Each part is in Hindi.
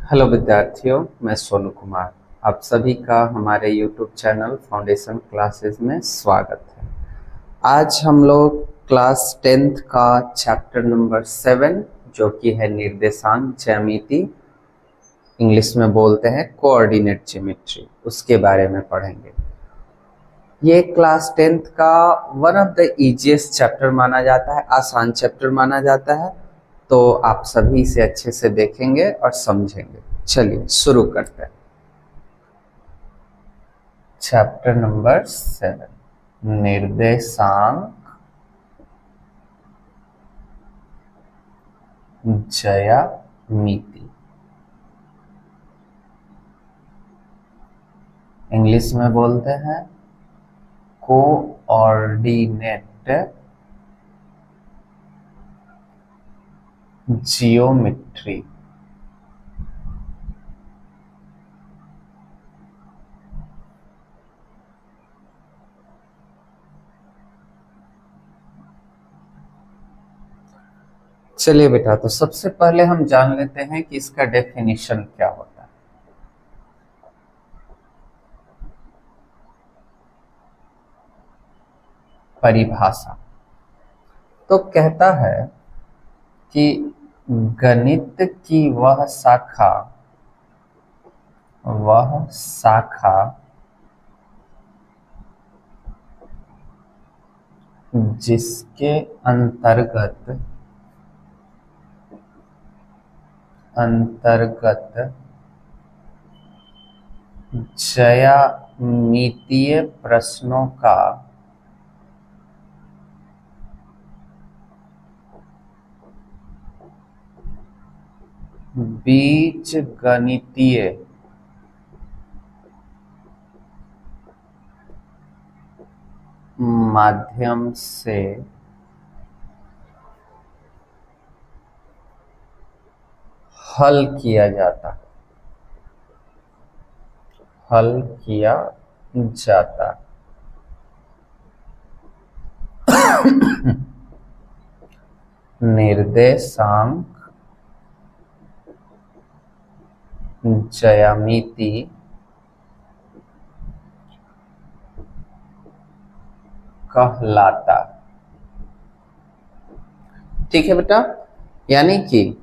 हेलो विद्यार्थियों, मैं सोनू कुमार। आप सभी का हमारे यूट्यूब चैनल फाउंडेशन क्लासेस में स्वागत है। आज हम लोग क्लास 10th का चैप्टर नंबर 7 जो कि है निर्देशांक ज्यामिति, इंग्लिश में बोलते हैं कोऑर्डिनेट ज्योमेट्री, उसके बारे में पढ़ेंगे। ये क्लास 10th का one of the easiest chapter माना जाता है, आसान चैप्टर माना जाता है। तो आप सभी इसे अच्छे से देखेंगे और समझेंगे। चलिए शुरू करते हैं। चैप्टर नंबर 7, निर्देशांक ज्यामिति, इंग्लिश में बोलते हैं कोऑर्डिनेट जियोमेट्री। चलिए बेटा, तो सबसे पहले हम जान लेते हैं कि इसका डेफिनेशन क्या होता है। परिभाषा तो कहता है कि गणित की वह शाखा जिसके अंतर्गत ज्यामितीय प्रश्नों का बीजगणितीय माध्यम से हल किया जाता निर्देशांक ज्यामिति कहलाता। ठीक है बेटा, यानी कि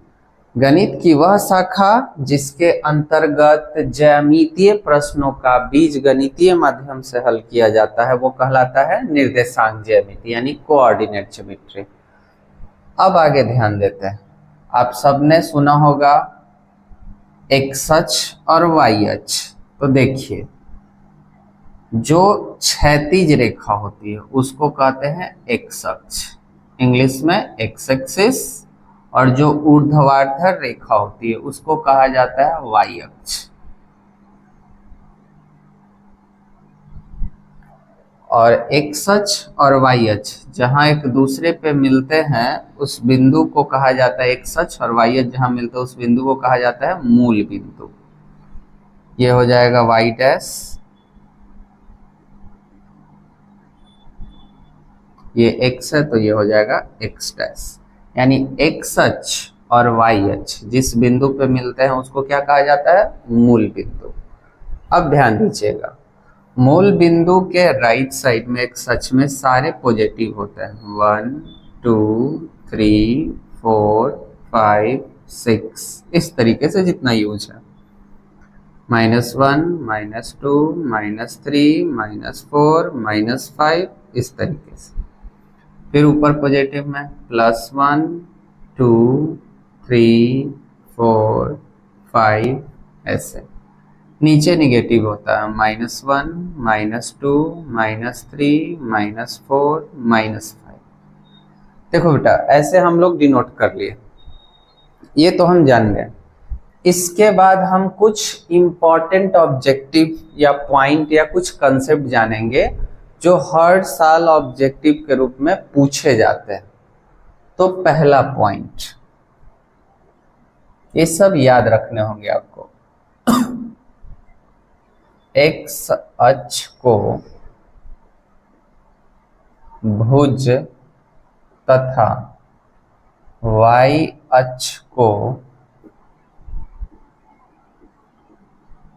गणित की वह शाखा जिसके अंतर्गत ज्यामितीय प्रश्नों का बीजगणितीय माध्यम से हल किया जाता है वो कहलाता है निर्देशांक ज्यामिति, यानी कोऑर्डिनेट ज्योमेट्री। अब आगे ध्यान देते हैं। आप सबने सुना होगा एक्स अक्ष और वाई अक्ष। तो देखिए, जो क्षैतिज रेखा होती है उसको कहते हैं एक्स अक्ष, इंग्लिश में एक्स एक्सिस, और जो ऊर्ध्वाधर रेखा होती है उसको कहा जाता है वाई अक्ष। और एक्स अक्ष और वाई अक्ष जहां एक दूसरे पे मिलते हैं उस बिंदु को कहा जाता है एक्स अक्ष, और वाई अक्ष जहां मिलते हैं उस बिंदु को कहा जाता है मूल बिंदु। ये हो जाएगा वाई डैश, ये एक्स है तो ये हो जाएगा एक्स डैश। यानी एक्स अक्ष और वाई अक्ष जिस बिंदु पे मिलते हैं उसको क्या कहा जाता है? मूल बिंदु। अब ध्यान दीजिएगा, मूल बिंदु के राइट साइड में एक्स अक्ष में सारे पॉजिटिव होते हैं, 1 2 3 4 5 6, इस तरीके से जितना यूज है, -1 -2 -3 -4 -5, इस तरीके से। फिर ऊपर पॉजिटिव में +1 2 3 4 5, ऐसे। नीचे निगेटिव होता है -1 -2 -3 -4 -5। देखो बेटा, ऐसे हम लोग डिनोट कर लिए, ये तो हम जान गए। इसके बाद हम कुछ इंपॉर्टेंट ऑब्जेक्टिव या पॉइंट या कुछ कंसेप्ट जानेंगे जो हर साल ऑब्जेक्टिव के रूप में पूछे जाते हैं। तो पहला पॉइंट, ये सब याद रखने होंगे आपको। एक्स अक्ष को भुज तथा वाई अक्ष को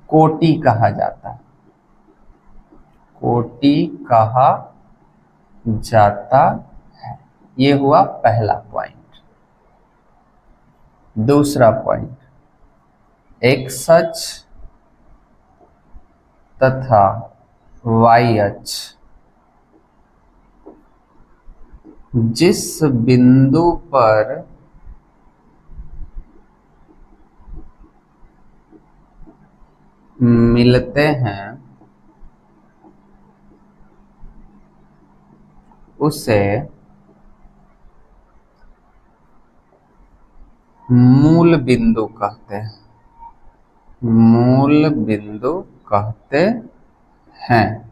कोटि कहा जाता है, कोटि कहा जाता है। ये हुआ पहला पॉइंट। दूसरा पॉइंट, एक्स अक्ष तथा वाई अक्ष जिस बिंदु पर मिलते हैं उसे मूल बिंदु कहते हैं, मूल बिंदु कहते हैं।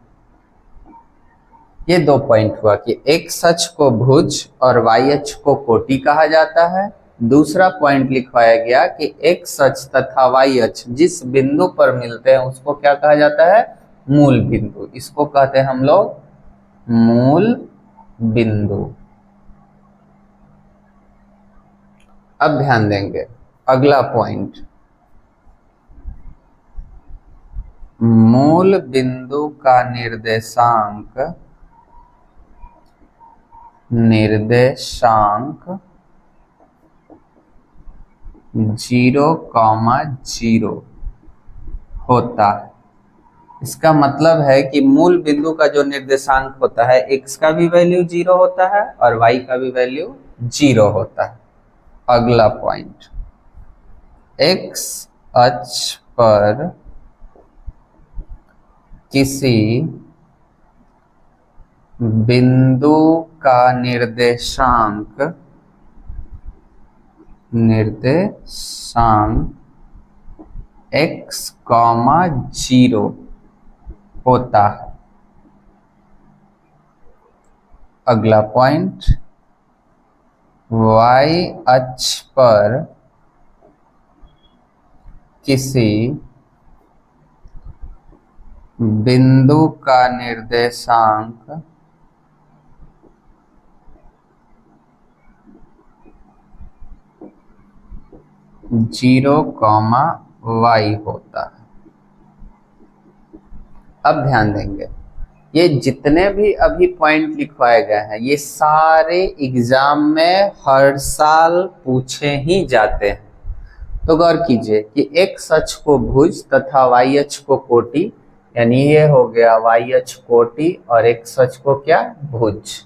ये दो पॉइंट हुआ कि एक्स अक्ष को भुज और वाई अक्ष को कोटि कहा जाता है। दूसरा पॉइंट लिखवाया गया कि एक्स अक्ष तथा वाई अक्ष जिस बिंदु पर मिलते हैं उसको क्या कहा जाता है, मूल बिंदु। इसको कहते हैं हम लोग मूल बिंदु। अब ध्यान देंगे अगला पॉइंट, मूल बिंदु का निर्देशांक 0,0 होता है। इसका मतलब है कि मूल बिंदु का जो निर्देशांक होता है x का भी वैल्यू 0 होता है और y का भी वैल्यू 0 होता है। अगला पॉइंट, x अक्ष पर किसी बिंदु का निर्देशांक x, 0 होता है। अगला पॉइंट, y अक्ष पर किसी बिंदु का निर्देशांक 0,y होता है। अब ध्यान देंगे, ये जितने भी अभी पॉइंट लिखवाए गए हैं ये सारे एग्जाम में हर साल पूछे ही जाते हैं। तो गौर कीजिए कि एक्स अक्ष को भुज तथा वाई अक्ष को कोटि, यानी ये हो गया वाई अक्ष कोटि और एक्स अक्ष को क्या, भुज।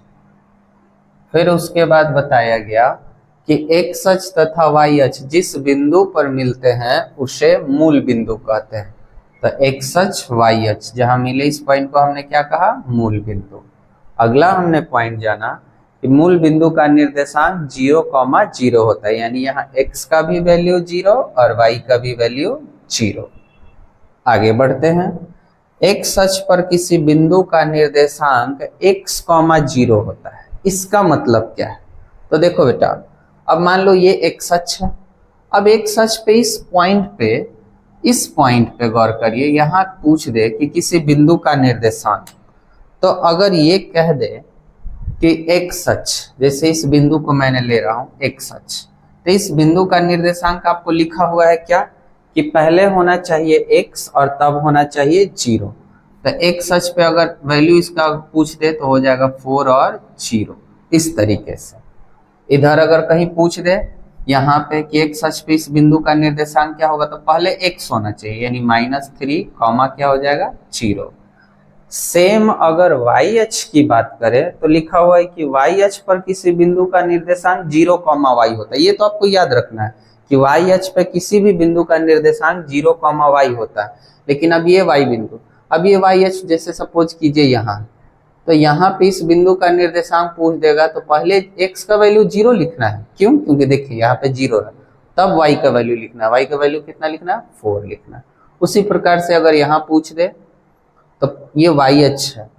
फिर उसके बाद बताया गया कि एक्स अक्ष तथा वाई अक्ष जिस बिंदु पर मिलते हैं उसे मूल बिंदु कहते हैं। तो एक्स अक्ष वाई अक्ष जहां मिले इस पॉइंट को हमने क्या कहा, मूल बिंदु। अगला हमने पॉइंट जाना कि मूल बिंदु का निर्देशांक 0,0 होता है, यानी यहाँ x का भी वैल्यू 0 और y का भी वैल्यू 0। आगे बढ़ते हैं, x अक्ष पर किसी बिंदु का निर्देशांक x, 0 होता है। इसका मतलब क्या है, तो देखो बेटा, अब मान लो ये x अक्ष है। अब x अक्ष पे इस पॉइंट पे गौर करिए, यहाँ पूछ दे कि किसी बिंदु का निर्देशांक, तो अगर ये कह दे कि x अक्ष, जैसे इस बिंदु को मैंने ले रहा हूं x अक्ष, तो इस बिंदु का निर्देशांक आपको लिखा हुआ है क्या, कि पहले होना चाहिए x और तब होना चाहिए 0। तो x अक्ष पे अगर वैल्यू इसका पूछ दे तो हो जाएगा 4 और 0, इस तरीके से। इधर अगर कहीं पूछ दे यहाँ पे कि एक्स अक्ष पे इस बिंदु का निर्देशांक क्या होगा, तो पहले x होना चाहिए, यानी -3, क्या हो जाएगा 0। सेम अगर y अक्ष की बात करें तो लिखा हुआ है कि y अक्ष पर किसी बिंदु का निर्देशांक 0,y होता है। ये तो आपको याद रखना है कि y अक्ष पे किसी भी बिंदु का निर्देशांक 0,y होता है। लेकिन अब ये y बिंदु, अब ये y अक्ष जैसे सपोज कीजिए यहाँ, तो यहाँ पे इस बिंदु का निर्देशांक पूछ देगा तो पहले x का वैल्यू 0 लिखना है। क्यों, क्योंकि देखिए यहाँ पे 0 है, तब y का वैल्यू लिखना है। y का वैल्यू कितना लिखना है, 4 लिखना है। उसी प्रकार से अगर यहाँ पूछ दे तो ये y अक्ष है,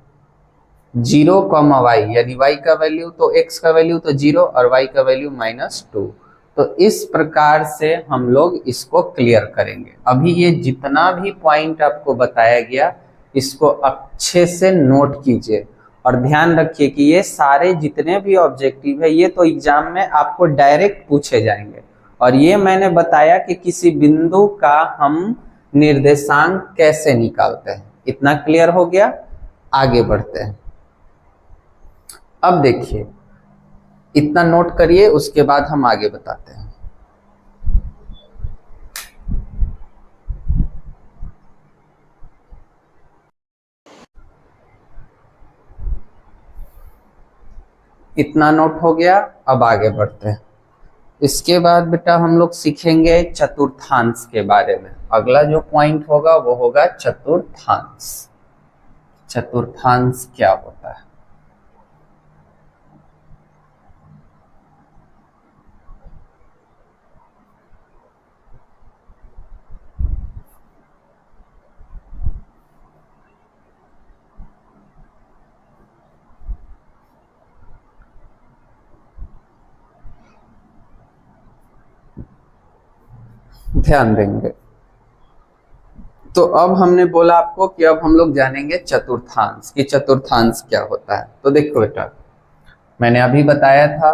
0,y, यानी y का वैल्यू तो x का वैल्यू तो 0 और y का वैल्यू -2। तो इस प्रकार से हम लोग इसको क्लियर करेंगे। अभी ये जितना भी पॉइंट आपको बताया गया इसको अच्छे से नोट कीजिए और ध्यान रखिए कि ये सारे जितने भी ऑब्जेक्टिव है ये तो एग्जाम में आपको डायरेक्ट पूछे जाएंगे। और ये मैंने बताया कि किसी बिंदु का हम निर्देशांक कैसे निकालते हैं। इतना क्लियर हो गया। आगे बढ़ते हैं। अब देखिए, इतना नोट करिए, उसके बाद हम आगे बताते हैं। इतना नोट हो गया। अब आगे बढ़ते हैं। इसके बाद बेटा हम लोग सीखेंगे चतुर्थांश के बारे में। अगला जो पॉइंट होगा वो होगा चतुर्थांश। चतुर्थांश क्या होता है। ध्यान देंगे। तो अब हमने बोला आपको कि अब हम लोग जानेंगे चतुर्थांश कि चतुर्थांश क्या होता है। तो देखो बेटा, मैंने अभी बताया था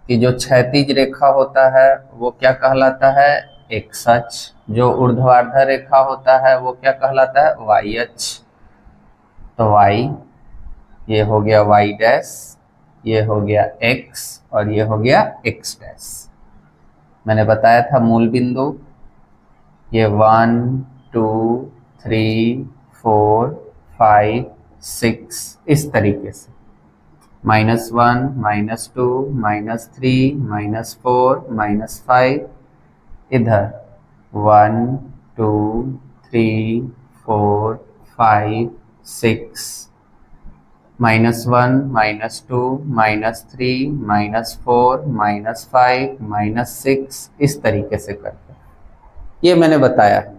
कि जो क्षैतिज रेखा होता है वो क्या कहलाता है, एक्स अक्ष। जो ऊर्ध्वाधर रेखा होता है वो क्या कहलाता है, वाई अक्ष। तो वाई, ये हो गया वाई डैश, ये हो गया एक्स और ये हो गया एक्स डैश। मैंने बताया था मूल बिंदु, ये 1 2 3 4 5 6 इस तरीके से, -1 -2 -3 -4 -5, इधर 1 2 3 4 5 6, -1 -2 -3 -4 -5 -6 इस तरीके से करते हैं। ये मैंने बताया है।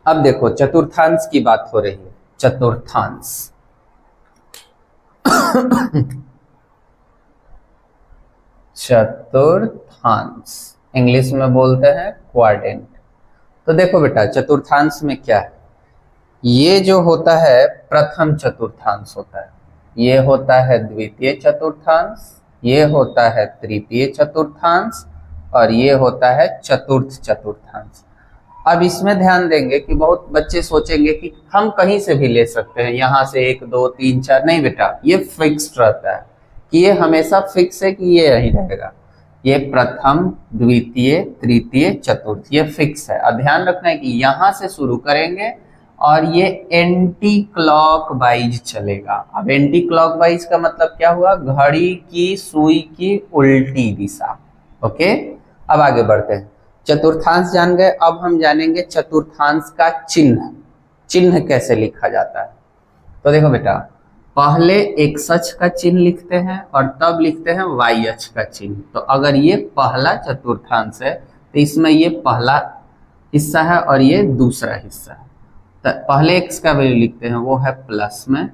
अब देखो चतुर्थांश की बात हो रही है। चतुर्थांश चतुर्थांश इंग्लिश में बोलते हैं क्वाड्रेंट। तो देखो बेटा, चतुर्थांश में क्या है, ये जो होता है प्रथम चतुर्थांश होता है, ये होता है द्वितीय चतुर्थांश, ये होता है तृतीय चतुर्थांश और ये होता है चतुर्थ चतुर्थांश। अब इसमें ध्यान देंगे कि बहुत बच्चे सोचेंगे कि हम कहीं से भी ले सकते हैं, यहां से 1 2 3 4। नहीं बेटा, ये फिक्स्ड रहता है कि ये हमेशा फिक्स है कि ये यही रहेगा। ये प्रथम द्वितीय तृतीय चतुर्थ, ये फिक्स है। अब ध्यान रखना है कि यहां से शुरू करेंगे और ये एंटी क्लॉक वाइज चलेगा। अब एंटी क्लॉक वाइज का मतलब क्या हुआ, घड़ी की सुई की उल्टी दिशा। ओके, अब आगे बढ़ते हैं। चतुर्थांश जान गए। अब हम जानेंगे चतुर्थांश का चिन्ह। चिन्ह कैसे लिखा जाता है। तो देखो बेटा, पहले एक्स अक्ष का चिन्ह लिखते हैं और तब लिखते हैं वाई अक्ष का चिन्ह। तो अगर ये पहला चतुर्थांश है तो इसमें ये पहला हिस्सा है और ये दूसरा हिस्सा है। तो पहले एक्स का वैल्यू लिखते हैं, वो है प्लस में।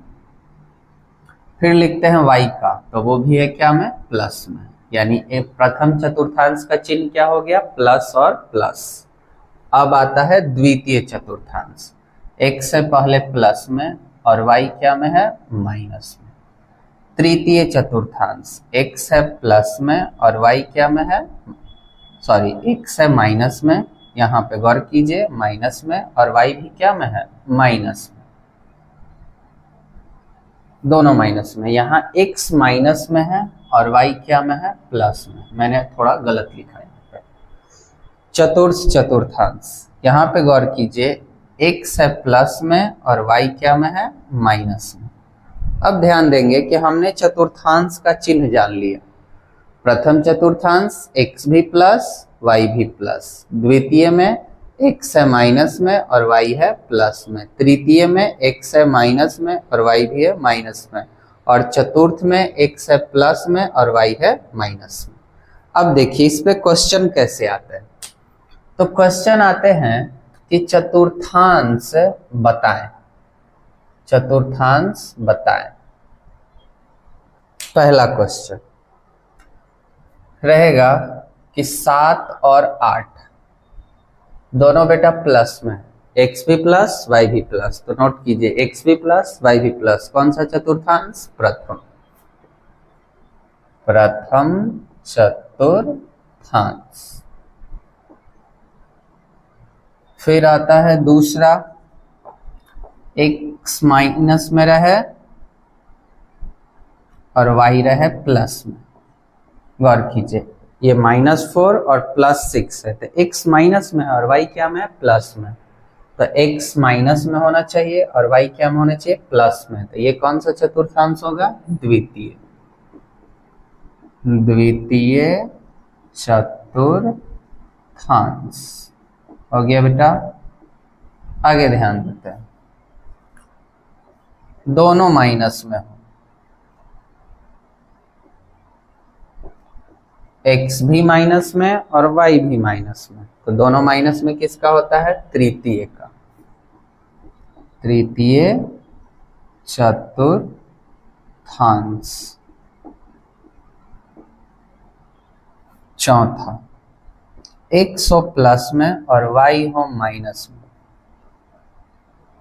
फिर लिखते हैं वाई का, तो वो भी है क्या में, प्लस में। यानी एक प्रथम चतुर्थांश का चिन्ह क्या हो गया, प्लस और प्लस। अब आता है द्वितीय चतुर्थांश, एक्स से पहले प्लस में और वाई क्या में है, माइनस में। तृतीय चतुर्थांश, एक्स है प्लस में और वाई क्या में है, सॉरी एक्स है माइनस में, यहाँ पे गौर कीजिए माइनस में, और वाई भी क्या में है, माइनस में। दोनों माइनस में, यहाँ x माइनस में है और y क्या में है, प्लस में। मैंने थोड़ा गलत लिखा है। चतुर्थ चतुर्थांश, यहाँ पे गौर कीजिए, x है प्लस में और y क्या में है, माइनस में। अब ध्यान देंगे कि हमने चतुर्थांश का चिन्ह जान लिया। प्रथम चतुर्थांश x भी प्लस y भी प्लस, द्वितीय में x है माइनस में और y है प्लस में, तृतीय में x है माइनस में और y भी है माइनस में, और चतुर्थ में x है प्लस में और y है माइनस में। अब देखिए इस पे क्वेश्चन कैसे आते हैं। तो क्वेश्चन आते हैं कि चतुर्थांश बताएं, चतुर्थांश बताएं। पहला क्वेश्चन रहेगा कि 7 और 8 दोनों बेटा प्लस में, x भी प्लस y भी प्लस। तो नोट कीजिए x भी प्लस y भी प्लस, कौन सा चतुर्थांश, प्रथम। प्रथम चतुर्थांश। फिर आता है दूसरा, x माइनस में रहे और y रहे प्लस में। गौर कीजिए, ये -4 और +6 है, तो x माइनस में और y क्या में है, प्लस में। तो x माइनस में होना चाहिए और y क्या में होना चाहिए, प्लस में। तो ये कौन सा चतुर्थांश होगा, द्वितीय। द्वितीय चतुर्थांश हो गया बेटा। आगे ध्यान देते हैं, दोनों माइनस में हो, x भी माइनस में और y भी माइनस में, तो दोनों माइनस में किसका होता है, तृतीय का। तृतीय चतुर्थांश। चौथा, x हो प्लस में और y हो माइनस में।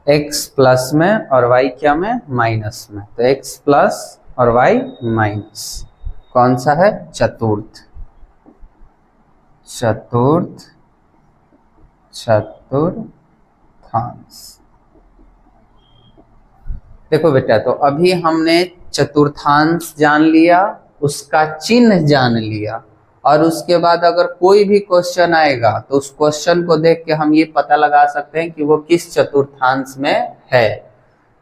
x प्लस में और y क्या में, माइनस में। तो x प्लस और y माइनस, कौन सा है, चतुर्थ। चतुर्थ चतुर्थांश। देखो बेटा, तो अभी हमने चतुर्थांश जान लिया, उसका चिन्ह जान लिया, और उसके बाद अगर कोई भी क्वेश्चन आएगा तो उस क्वेश्चन को देख के हम ये पता लगा सकते हैं कि वो किस चतुर्थांश में है।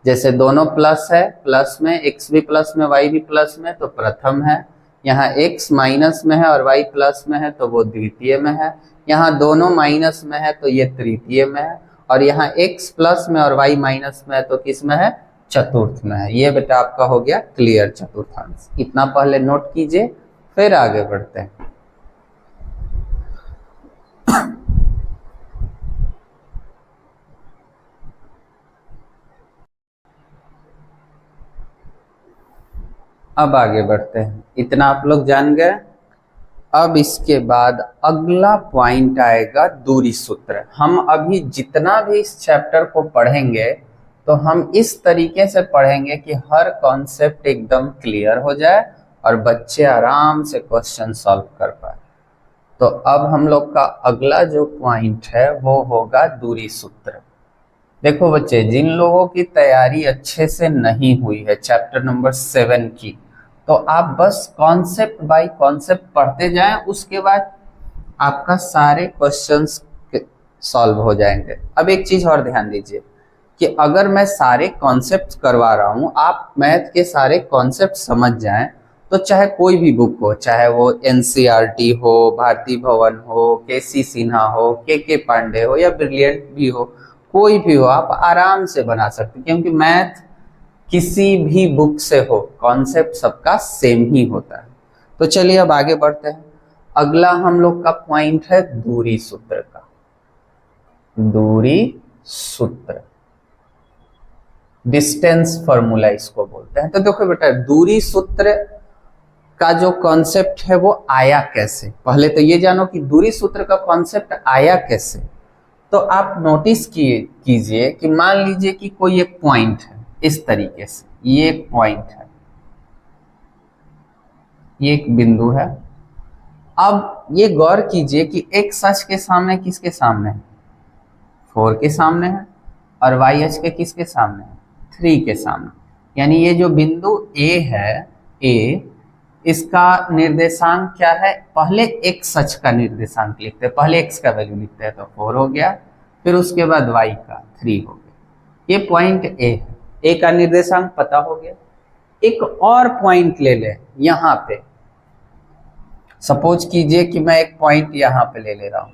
जैसे दोनों प्लस है, प्लस में x भी प्लस में y भी प्लस में, तो प्रथम है। यहाँ x माइनस में है और y प्लस में है, तो वो द्वितीय में है। यहाँ दोनों माइनस में है, तो ये तृतीय में है। और यहाँ x प्लस में और y माइनस में है, तो किस में है, चतुर्थ में है। ये बेटा आपका हो गया क्लियर चतुर्थांश। इतना पहले नोट कीजिए, फिर आगे बढ़ते हैं। अब आगे बढ़ते हैं, इतना आप लोग जान गए। अब इसके बाद अगला पॉइंट आएगा दूरी सूत्र। हम अभी जितना भी इस चैप्टर को पढ़ेंगे तो हम इस तरीके से पढ़ेंगे कि हर कॉन्सेप्ट एकदम क्लियर हो जाए और बच्चे आराम से क्वेश्चन सॉल्व कर पाए। तो अब हम लोग का अगला जो पॉइंट है वो होगा दूरी सूत्र। देखो बच्चे, जिन लोगों की तैयारी अच्छे से नहीं हुई है चैप्टर नंबर 7 की, तो आप बस कॉन्सेप्ट बाय कॉन्सेप्ट पढ़ते जाएं, उसके बाद आपका सारे क्वेश्चंस सॉल्व हो जाएंगे। अब एक चीज और ध्यान दीजिए कि अगर मैं सारे कॉन्सेप्ट करवा रहा हूं, आप मैथ के सारे कॉन्सेप्ट समझ जाएं, तो चाहे कोई भी बुक हो, चाहे वो एनसीईआरटी हो, भारती भवन हो, केसी सिन्हा हो, के पांडे हो, या ब्रिलियंट भी हो, कोई भी हो, आप आराम से बना सकते हैं, क्योंकि मैथ किसी भी बुक से हो, कॉन्सेप्ट सबका सेम ही होता है। तो चलिए अब आगे बढ़ते हैं। अगला हम लोग का पॉइंट है दूरी सूत्र का। दूरी सूत्र, डिस्टेंस फॉर्मूला इसको बोलते हैं। तो देखो बेटा, दूरी सूत्र का जो कॉन्सेप्ट है वो आया कैसे। पहले तो ये जानो कि दूरी सूत्र का कॉन्सेप्ट आया कैसे। तो आप नोटिस कीजिए कि मान लीजिए कि कोई एक पॉइंट है, इस तरीके से, ये एक पॉइंट है, ये एक बिंदु है। अब ये गौर कीजिए कि x अक्ष के सामने किसके सामने है, 4 के सामने है, और y अक्ष के किसके सामने है, 3 के सामने। यानी ये जो बिंदु A है, A, इसका निर्देशांक क्या है, पहले x अक्ष का निर्देशांक लिखते हैं, पहले x का वैल्यू लिखते हैं, तो 4 हो गया, फिर उसके बाद y का 3 हो गया। ये पॉइंट A है, A का निर्देशांक पता हो गया। एक और पॉइंट ले ले, यहां पे सपोज कीजिए कि मैं एक पॉइंट यहां पे ले रहा हूं,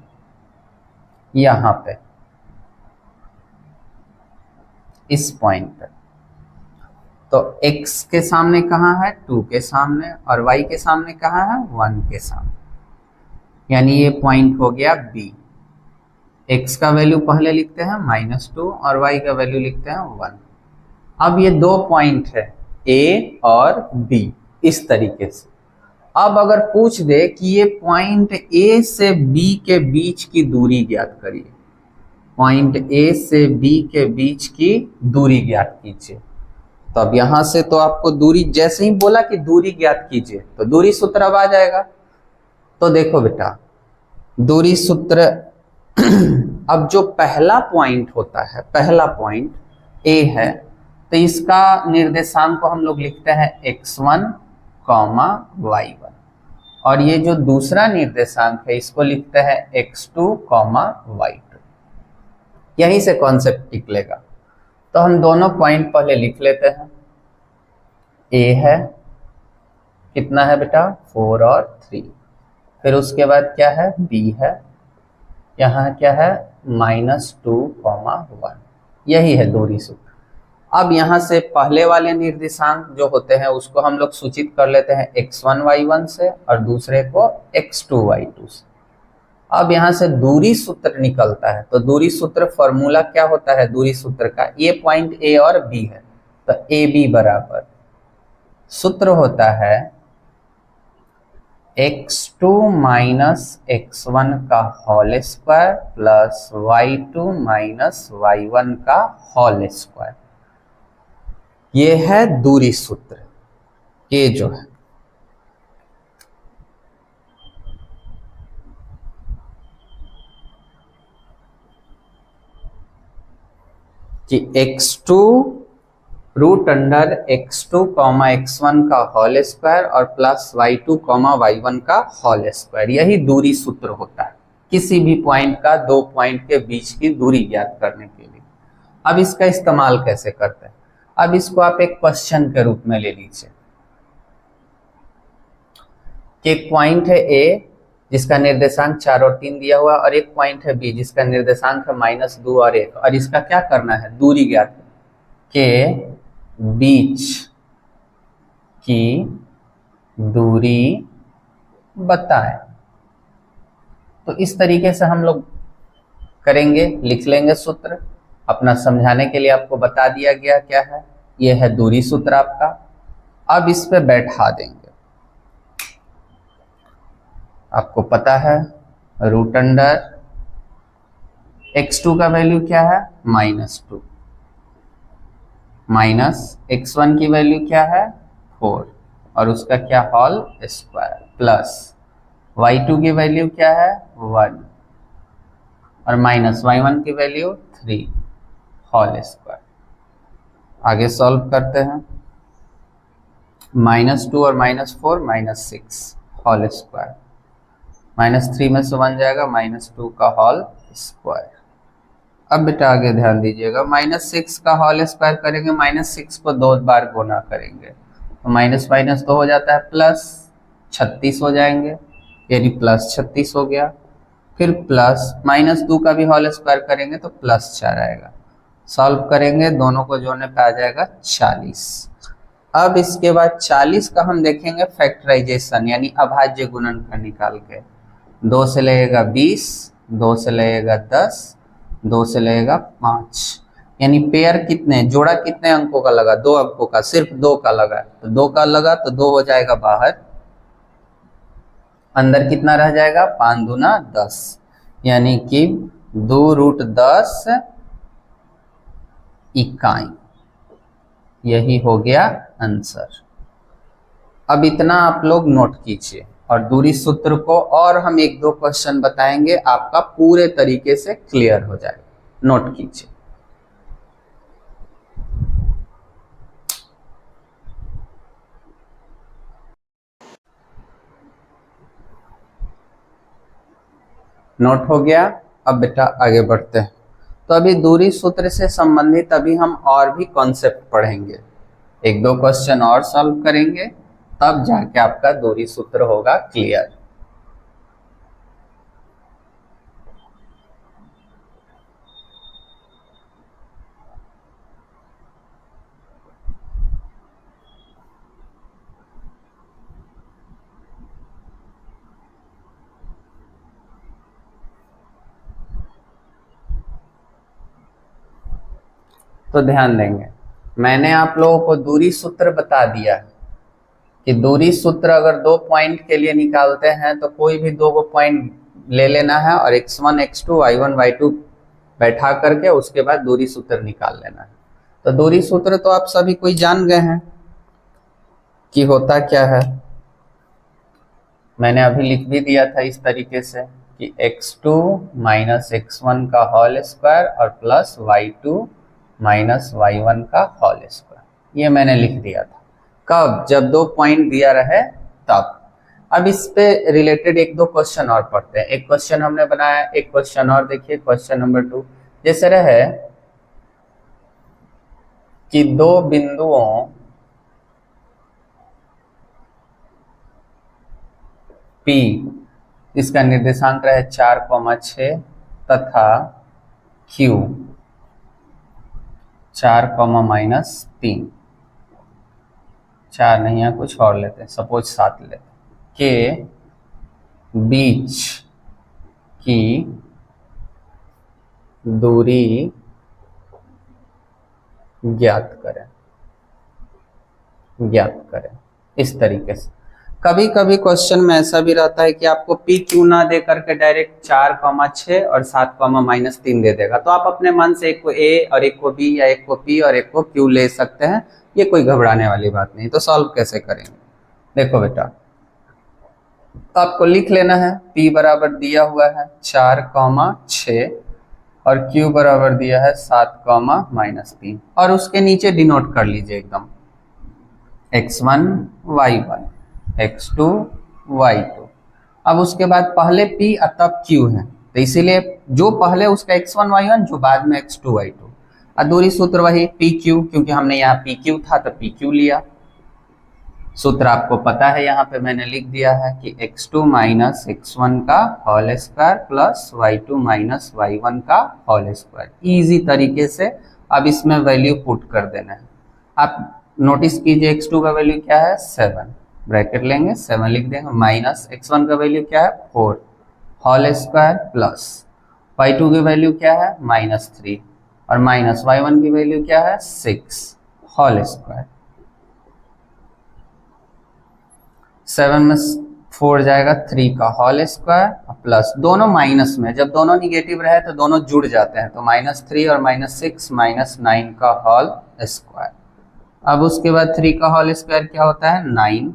यहां पे इस पॉइंट पे। तो x के सामने कहाँ है, 2 के सामने, और y के सामने कहाँ है, 1 के सामने। यानी ये पॉइंट हो गया B। x का वैल्यू पहले लिखते हैं -2 और y का वैल्यू लिखते हैं 1। अब ये दो पॉइंट है A और B, इस तरीके से। अब अगर पूछ दे कि ये पॉइंट A से B के बीच की दूरी ज्ञात करिए, पॉइंट A से B के बीच की दूरी ज्ञात कीजिए, तो अब यहां से तो आपको दूरी, जैसे ही बोला कि दूरी ज्ञात कीजिए, तो दूरी सूत्र अब आ जाएगा। तो देखो बेटा, दूरी सूत्र अब जो पहला पॉइंट होता है, पहला पॉइंट ए है, तो इसका निर्देशांक को हम लोग लिखते हैं x1, y1, और ये जो दूसरा निर्देशांक है इसको लिखते हैं x2, y2। यहीं से कॉन्सेप्ट निकलेगा। तो हम दोनों पॉइंट पहले लिख लेते हैं। ए है, कितना है बेटा, 4 और 3। फिर उसके बाद क्या है, बी है, यहाँ क्या है, -2, 1। यही है दूरी सूत्र। अब यहाँ से पहले वाले निर्देशांक जो होते हैं उसको हम लोग सूचित कर लेते हैं x1, y1 से, और दूसरे को x2, y2 से। अब यहाँ से दूरी सूत्र निकलता है, तो दूरी सूत्र फॉर्मूला क्या होता है दूरी सूत्र का, ये पॉइंट ए और बी है, तो ए बी बराबर सूत्र होता है x2 माइनस x1 का whole square plus y2 minus y1 का होल स्क्वायर। ये है दूरी सूत्र, ये जो है। कि x2 root under x2, x1 का होल स्क्वायर और प्लस y2, y1 का होल स्क्वायर, यही दूरी सूत्र होता है किसी भी पॉइंट का, दो पॉइंट के बीच की दूरी ज्ञात करने के लिए। अब इसका इस्तेमाल कैसे करते हैं, अब इसको आप एक क्वेश्चन के रूप में ले लीजिए कि एक पॉइंट है ए जिसका निर्देशांक 4 और 3 दिया हुआ, और एक पॉइंट है बी जिसका निर्देशांक है -2 और 1, और इसका क्या करना है, दूरी ज्ञात के बीच की दूरी बताएं। तो इस तरीके से हम लोग करेंगे, लिख लेंगे सूत्र। अपना समझाने के लिए आपको बता दिया गया क्या है, ये है दूरी सूत्र आपका। अब इस पे बैठा देंगे, आपको पता है रूट अंडर x2 का वैल्यू क्या है, -2, माइनस x1 की वैल्यू क्या है, 4, और उसका क्या होल स्क्वायर, प्लस y2 की वैल्यू क्या है, 1, और माइनस y1 की वैल्यू 3, होल स्क्वायर। आगे सॉल्व करते हैं, -2 और -4 -6 होल स्क्वायर, -3 में से 1 जाएगा, -2 का होल स्क्वायर। अब बेटा आगे ध्यान दीजिएगा, -6 का होल स्क्वायर करेंगे, -6 को 2 बार गुना करेंगे तो माइनस माइनस तो हो जाता है प्लस 36 हो जाएंगे, यानी +36 हो गया। फिर प्लस -2 का भी होल स्क्वायर करेंगे तो +4 आएगा। सॉल्व करेंगे, दोनों को जोड़ने पे आ जाएगा 40। अब इसके बाद 40 का हम देखेंगे फैक्टराइजेशन, यानी अभाज्य गुणनफल निकाल के। 2 से लगेगा 20, 2 से लगेगा 10, 2 से लगेगा 5, यानी पेयर कितने, जोड़ा कितने अंकों का लगा, 2 अंकों का, सिर्फ 2 का लगा, तो 2 का लगा तो 2 हो जाएगा बाहर, अंदर कितना रह जाएगा, 5 दूना 10, यानी कि 2√10 इकाई। यही हो गया आंसर। अब इतना आप लोग नोट कीजिए, और दूरी सूत्र को और हम 1-2 क्वेश्चन बताएंगे, आपका पूरे तरीके से क्लियर हो जाएगा। नोट कीजिए। नोट हो गया। अब बेटा आगे बढ़ते हैं। तो अभी दूरी सूत्र से संबंधित अभी हम और भी कॉन्सेप्ट पढ़ेंगे, 1-2 क्वेश्चन और सॉल्व करेंगे, तब जाके आपका दूरी सूत्र होगा क्लियर। तो ध्यान देंगे, मैंने आप लोगों को दूरी सूत्र बता दिया है कि दूरी सूत्र अगर 2 पॉइंट के लिए निकालते हैं तो कोई भी 2 पॉइंट ले लेना है और x1, x2, y1, y2 बैठा करके उसके बाद दूरी सूत्र निकाल लेना है। तो दूरी सूत्र तो आप सभी कोई जान गए हैं कि होता क्या है, मैंने अभी लिख भी दिया था इस तरीके से। कि x2 माइनस x1 का होल स्क्वायर और प्लस y2 माइनस y1 का होल स्क्वायर। ये मैंने लिख दिया था। कब? जब दो पॉइंट दिया रहे तब। अब इस पे रिलेटेड एक दो क्वेश्चन और पढ़ते हैं। एक क्वेश्चन हमने बनाया, एक क्वेश्चन और देखिए, क्वेश्चन नंबर 2 जैसे रहे कि दो बिंदुओं P, इसका निर्देशांक रहे 4,6 तथा Q 4,-3, 4 नहीं है, कुछ और लेते हैं, सपोज 7 लेते हैं, के बीच की दूरी ज्ञात करें इस तरीके से। कभी कभी क्वेश्चन में ऐसा भी रहता है कि आपको पी क्यू ना दे करके डायरेक्ट 4,6 और 7,-3 दे देगा, तो आप अपने मन से एक को ए और एक को बी या एक को पी और एक को क्यू ले सकते हैं। ये कोई घबराने वाली बात नहीं। तो सॉल्व कैसे करेंगे? देखो बेटा, आपको लिख लेना है p बराबर दिया हुआ है 4,6 और q बराबर दिया है 7,-3 और उसके नीचे डिनोट कर लीजिए एकदम x1 y1 x2 y2। अब उसके बाद पहले p और तब q है, तो इसीलिए जो पहले उसका x1 y1 जो बाद में x2 y2। और दूरी सूत्र वही pq, क्योंकि हमने यहाँ pq था तो pq लिया। सूत्र आपको पता है, यहाँ पे मैंने लिख दिया है कि x2 माइनस x1 का whole square plus y2 minus y1 का होल स्क्वायर। इजी तरीके से अब इसमें वैल्यू पुट कर देना है। आप नोटिस कीजिए x2 का वैल्यू क्या है 7, ब्रैकेट लेंगे 7 लिख देंगे, माइनस x1 का वैल्यू क्या है 4 होल स्क्वायर प्लस y2 की वैल्यू क्या है -3 और माइनस y1 की वैल्यू क्या है 6 होल स्क्वायर। 7 में 4 जाएगा 3 का होल स्क्वायर प्लस दोनों माइनस में, जब दोनों निगेटिव रहे तो दोनों जुड़ जाते हैं, तो -3 और -6 -9 का होल स्क्वायर। अब उसके बाद 3 का होल स्क्वायर क्या होता है 9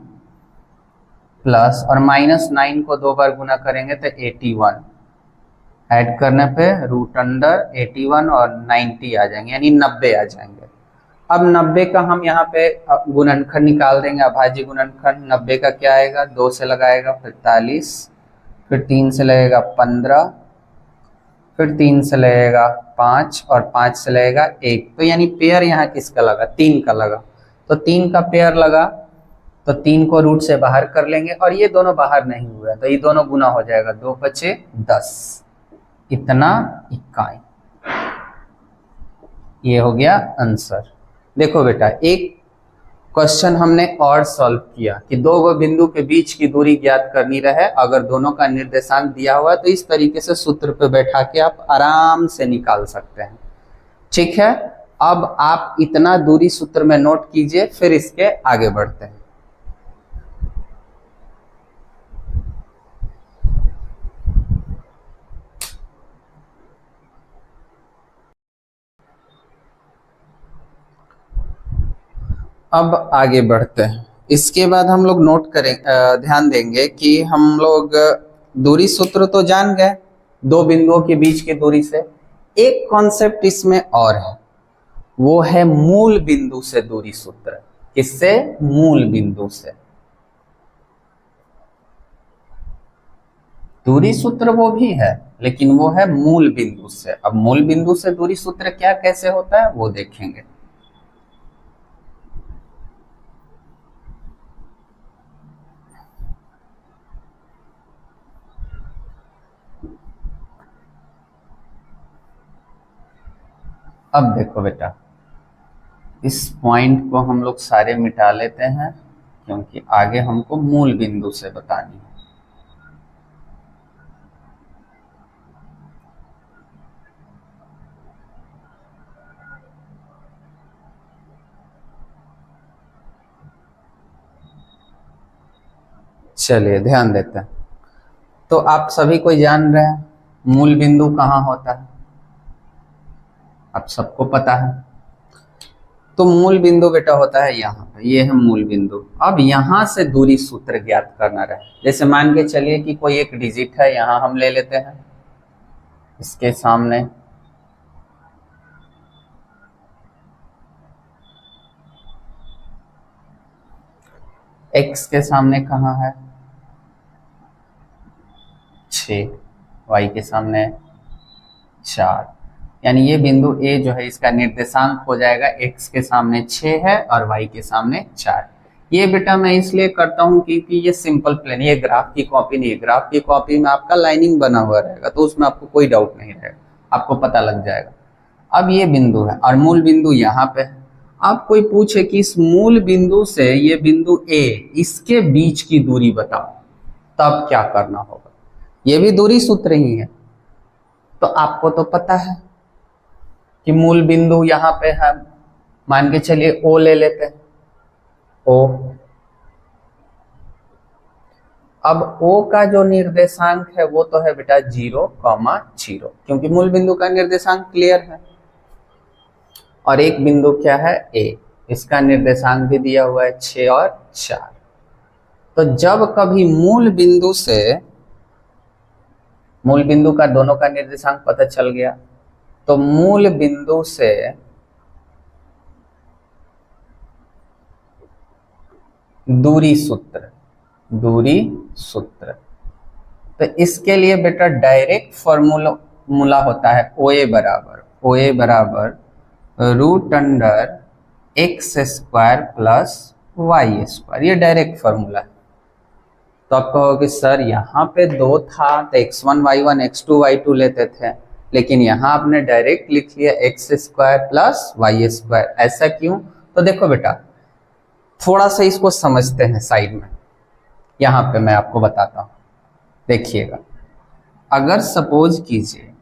प्लस और -9 को 2 बार गुना करेंगे तो 81, ऐड करने पे रूट अंडर 81 और 90 आ जाएंगे, यानी 90 आ जाएंगे। अब 90 का हम यहाँ पे गुणनखंड निकाल देंगे, अभाज्य गुणनखंड। 90 का क्या आएगा, 2 से लगाएगा 45, फिर 3 से लगेगा 15, फिर 3 से लगेगा 5 और 5 से लगेगा 1। तो यानी पेयर यहाँ किसका लगा 3 का लगा, तो 3 का पेयर लगा, तो 3 को रूट से बाहर कर लेंगे और ये दोनों बाहर नहीं हुए तो ये दोनों गुना हो जाएगा, 2 बचे 10, इतना इकाई। ये हो गया आंसर। देखो बेटा, एक क्वेश्चन हमने और सॉल्व किया कि दो बिंदु के बीच की दूरी ज्ञात करनी रहे, अगर दोनों का निर्देशांक दिया हुआ है तो इस तरीके से सूत्र पे बैठा के आप आराम से निकाल सकते हैं। ठीक है, अब आप इतना दूरी सूत्र में नोट कीजिए, फिर इसके आगे बढ़ते हैं। अब आगे बढ़ते हैं। इसके बाद हम लोग नोट करें, ध्यान देंगे कि हम लोग दूरी सूत्र तो जान गए दो बिंदुओं के बीच की दूरी से। एक कॉन्सेप्ट इसमें और है, वो है मूल बिंदु से दूरी सूत्र। किससे? मूल बिंदु से। दूरी सूत्र वो भी है, लेकिन वो है मूल बिंदु से। अब मूल बिंदु से दूरी सूत्र क्या कैसे होता है वो देखेंगे। अब देखो बेटा, इस पॉइंट को हम लोग सारे मिटा लेते हैं, क्योंकि आगे हमको मूल बिंदु से बतानी है। चलिए ध्यान देते हैं। तो आप सभी को जान रहे हैं मूल बिंदु कहाँ होता है, आप सबको पता है। तो मूल बिंदु बेटा होता है यहाँ पे, ये है मूल बिंदु। अब यहाँ से दूरी सूत्र ज्ञात करना रहे। जैसे मान के चलिए कि कोई एक डिजिट है, यहाँ हम ले लेते हैं इसके सामने, x के सामने कहाँ है 6, y के सामने 4, यानी ये बिंदु A जो है इसका निर्देशांक हो जाएगा x के सामने 6 है और y के सामने 4। ये बेटा मैं इसलिए करता हूँ क्योंकि ये सिंपल प्लेन, ये ग्राफ की कॉपी नहीं है। ग्राफ की कॉपी में आपका लाइनिंग बना हुआ रहेगा, तो उसमें आपको कोई डाउट नहीं रहेगा, आपको पता लग जाएगा। अब ये बिंदु है और मूल बिंदु यहाँ पे है। अब कोई पूछे कि इस मूल बिंदु से ये बिंदु A, इसके बीच की दूरी बताओ, तब क्या करना होगा? ये भी दूरी सूत्र ही है, तो आपको तो पता है कि मूल बिंदु यहाँ पे है, मान के चलिए O ले लेते हैं, O। अब O का जो निर्देशांक है वो तो है बेटा 0,0, क्योंकि मूल बिंदु का निर्देशांक क्लियर है। और एक बिंदु क्या है A, इसका निर्देशांक भी दिया हुआ है 6 और 4। तो जब कभी मूल बिंदु का दोनों का निर्देशांक पता चल गया, तो मूल बिंदु से दूरी सूत्र, तो इसके लिए बेटा डायरेक्ट फॉर्मूला होता है OA बराबर √x² प्लस y²। ये डायरेक्ट फॉर्मूला है। तो आप कहोगे सर यहाँ पे 2 था तो x1 y1 x2 y2 लेते थे, लेकिन यहाँ आपने डायरेक्ट लिख लिया x² प्लस y², ऐसा क्यों? तो देखो बेटा, थोड़ा सा इसको समझते हैं साइड में। यहाँ पे मैं आपको बताता हूँ, देखिएगा। अगर सपोज कीजिए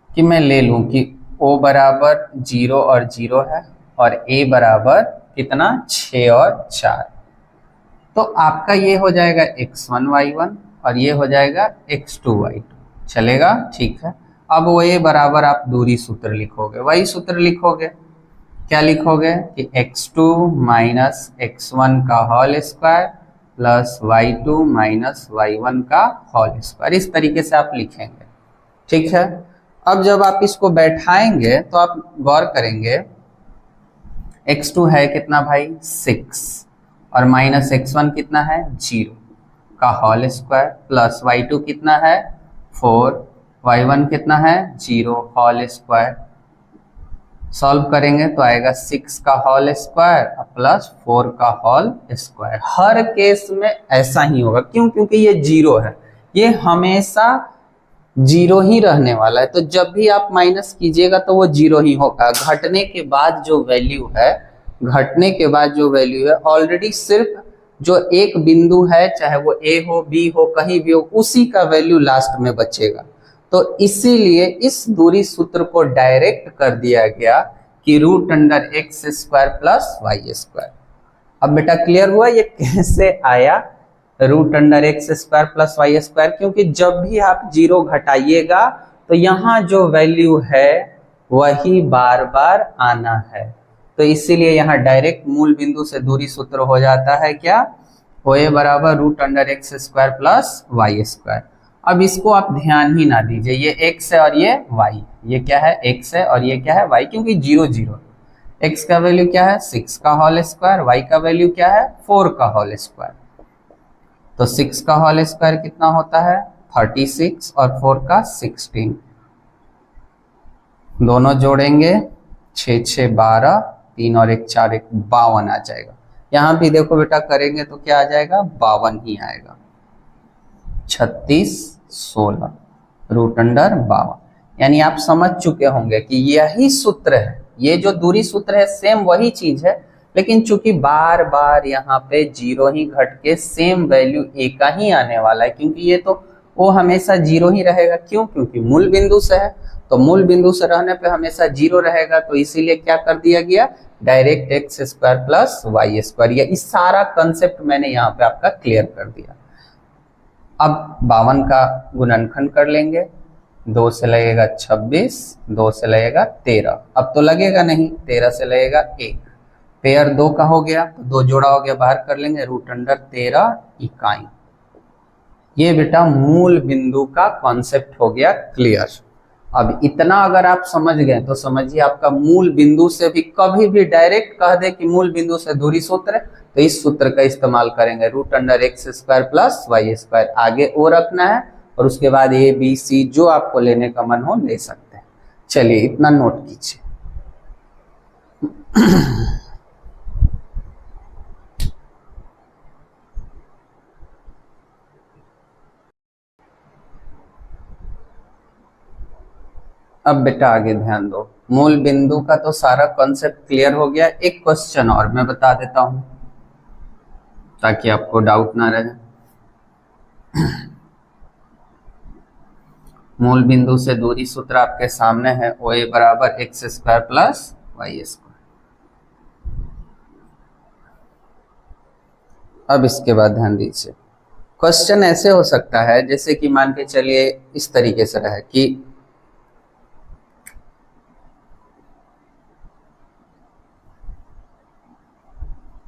कि मैं ले लूँ कि O बराबर 0 और 0 है और A बराबर कितना 6 और 4, तो आपका ये हो जाएगा x1 y1 और ये हो जाएगा x2 y2, चलेगा? ठीक है। अब OA बराबर आप दूरी सूत्र लिखोगे, वही सूत्र लिखोगे। क्या लिखोगे कि x2 माइनस x1 का whole square plus y2 minus y1 का होल स्क्वायर, इस तरीके से आप लिखेंगे। ठीक है। अब जब आप इसको बैठाएंगे तो आप गौर करेंगे, x2 है कितना भाई 6 और माइनस x1 कितना है 0 का होल स्क्वायर प्लस y2 कितना है 4, y1 कितना है 0 होल स्क्वायर। सॉल्व करेंगे तो आएगा 6 का होल स्क्वायर प्लस 4 का होल स्क्वायर। हर केस में ऐसा ही होगा, क्यों? क्योंकि ये 0 है, ये हमेशा 0 ही रहने वाला है। तो जब भी आप माइनस कीजिएगा तो वो 0 ही होगा। घटने के बाद जो वैल्यू है ऑलरेडी सिर्फ जो एक बिंदु है, चाहे वो A हो B हो कहीं भी हो, उसी का वैल्यू लास्ट में बचेगा। तो इसीलिए इस दूरी सूत्र को डायरेक्ट कर दिया गया कि √x² प्लस y²। अब बेटा क्लियर हुआ ये कैसे आया √x² प्लस y²? क्योंकि जब भी आप 0 घटाइएगा तो यहाँ जो वैल्यू है वही बार बार आना है। तो इसीलिए यहाँ डायरेक्ट मूल बिंदु से दूरी सूत्र हो जाता है क्या? OA बराबर √x² प्लस y²। अब इसको आप ध्यान ही ना दीजिए, ये x है और ये y, ये क्या है x है और ये क्या है y, क्योंकि 0 0। x का वैल्यू क्या है 6 का होल स्क्वायर, y का वैल्यू क्या है 4 का होल स्क्वायर। तो 6 का होल स्क्वायर कितना होता है 36 और 4 का 16, दोनों जोड़ेंगे 6 6 12, 3 और 1 4, 1 52 आ जाएगा। यहाँ भी देखो बेटा करेंगे तो क्या आ जाएगा 52 ही आएगा। 36 16 √52, यानी आप समझ चुके होंगे कि यही सूत्र है, ये जो दूरी सूत्र है सेम वही चीज है, लेकिन चूंकि बार बार यहाँ पे 0 ही घट के सेम वैल्यू A का ही आने वाला है, क्योंकि ये तो वो हमेशा 0 ही रहेगा। क्यों? क्योंकि मूल बिंदु से है, तो मूल बिंदु से रहने पे हमेशा 0 रहेगा। तो इसीलिए क्या कर दिया गया, डायरेक्ट x² प्लस y²। ये इस सारा कंसेप्ट मैंने यहाँ पे आपका क्लियर कर दिया। अब 52 का गुणनखंड कर लेंगे 2 से लगेगा 26, 2 से लगेगा 13, अब तो लगेगा नहीं, 13 से लगेगा 1, पेयर 2 का हो गया तो 2 जोड़ा हो गया, बाहर कर लेंगे, √13 इकाई। ये बेटा मूल बिंदु का कॉन्सेप्ट हो गया क्लियर। अब इतना अगर आप समझ गए तो समझिए आपका मूल बिंदु से भी कभी भी डायरेक्ट कह दे कि मूल बिंदु से दूरी सूत्र, तो इस सूत्र का इस्तेमाल करेंगे, √x² प्लस y², आगे ओ रखना है और उसके बाद ए बी सी जो आपको लेने का मन हो ले सकते हैं। चलिए इतना नोट कीजिए। अब बेटा आगे ध्यान दो, मूल बिंदु का तो सारा कॉन्सेप्ट क्लियर हो गया। एक क्वेश्चन और मैं बता देता हूं ताकि आपको डाउट ना रहे। मूल बिंदु से दूरी सूत्र आपके सामने है, OA बराबर x² प्लस y²। अब इसके बाद ध्यान दीजिए, क्वेश्चन ऐसे हो सकता है जैसे कि मान के चलिए इस तरीके से रहे कि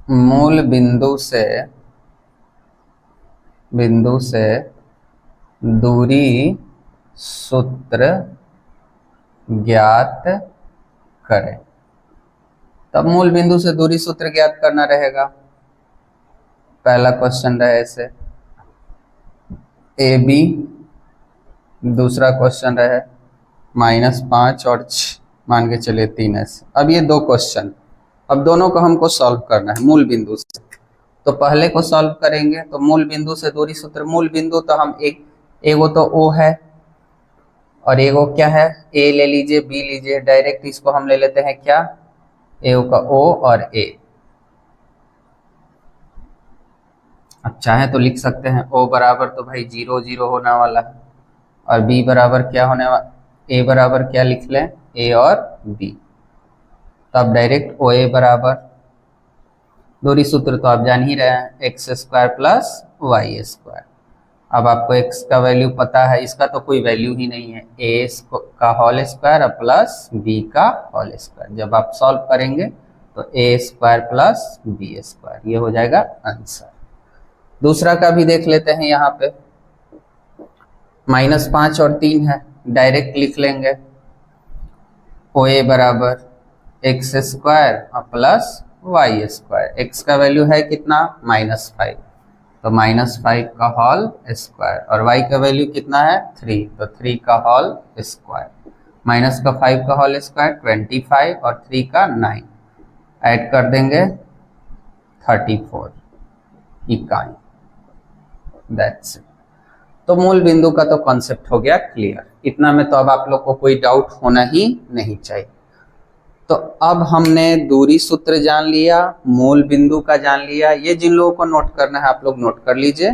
मूल बिंदु से दूरी सूत्र ज्ञात करें। तब मूल बिंदु से दूरी सूत्र ज्ञात करना रहेगा। पहला क्वेश्चन रहे ऐसे AB, दूसरा क्वेश्चन रहे -5 और मान के चलिए 3s। अब ये 2 क्वेश्चन, अब दोनों को हमको सॉल्व करना है मूल बिंदु से। तो पहले को सॉल्व करेंगे तो मूल बिंदु से दूरी सूत्र, मूल बिंदु तो हम एगो तो O है और एगो क्या है, A ले लीजिए, B लीजिए, डायरेक्ट इसको हम ले लेते हैं क्या, एगो का O और A। अब चाहे तो लिख सकते हैं O बराबर तो भाई 0 0 होने वाला है और B बराबर क्या होने वाला, A बराबर क्या लिख लें, A और B। तो अब डायरेक्ट OA बराबर, दूरी सूत्र तो आप जान ही रहे हैं, x² प्लस y²। अब आपको x का वैल्यू पता है, इसका तो कोई वैल्यू ही नहीं है, a का होल स्क्वायर प्लस b का होल स्क्वायर। जब आप सॉल्व करेंगे तो a² प्लस b², ये हो जाएगा आंसर। दूसरा का भी देख लेते हैं, यहाँ पे -5 और 3 है, डायरेक्ट लिख लेंगे OA बराबर x² प्लस y²। x का वैल्यू है कितना, -5, तो -5 का होल स्क्वायर, और y का वैल्यू कितना है 3, तो 3 का होल स्क्वायर, माइनस का 5 का होल स्क्वायर 25 और 3 का 9, ऐड कर देंगे 34 इकाई। That's it. तो मूल बिंदु का तो कॉन्सेप्ट हो गया क्लियर। इतना में तो अब आप लोग को कोई डाउट होना ही नहीं चाहिए। तो अब हमने दूरी सूत्र जान लिया, मूल बिंदु का जान लिया। ये जिन लोगों को नोट करना है आप लोग नोट कर लीजिए।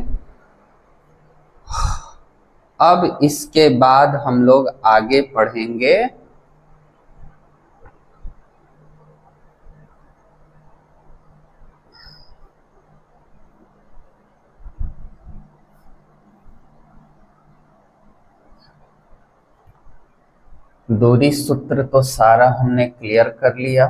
अब इसके बाद हम लोग आगे पढ़ेंगे दूरी सूत्र। तो सारा हमने क्लियर कर लिया।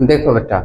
देखो बेटा,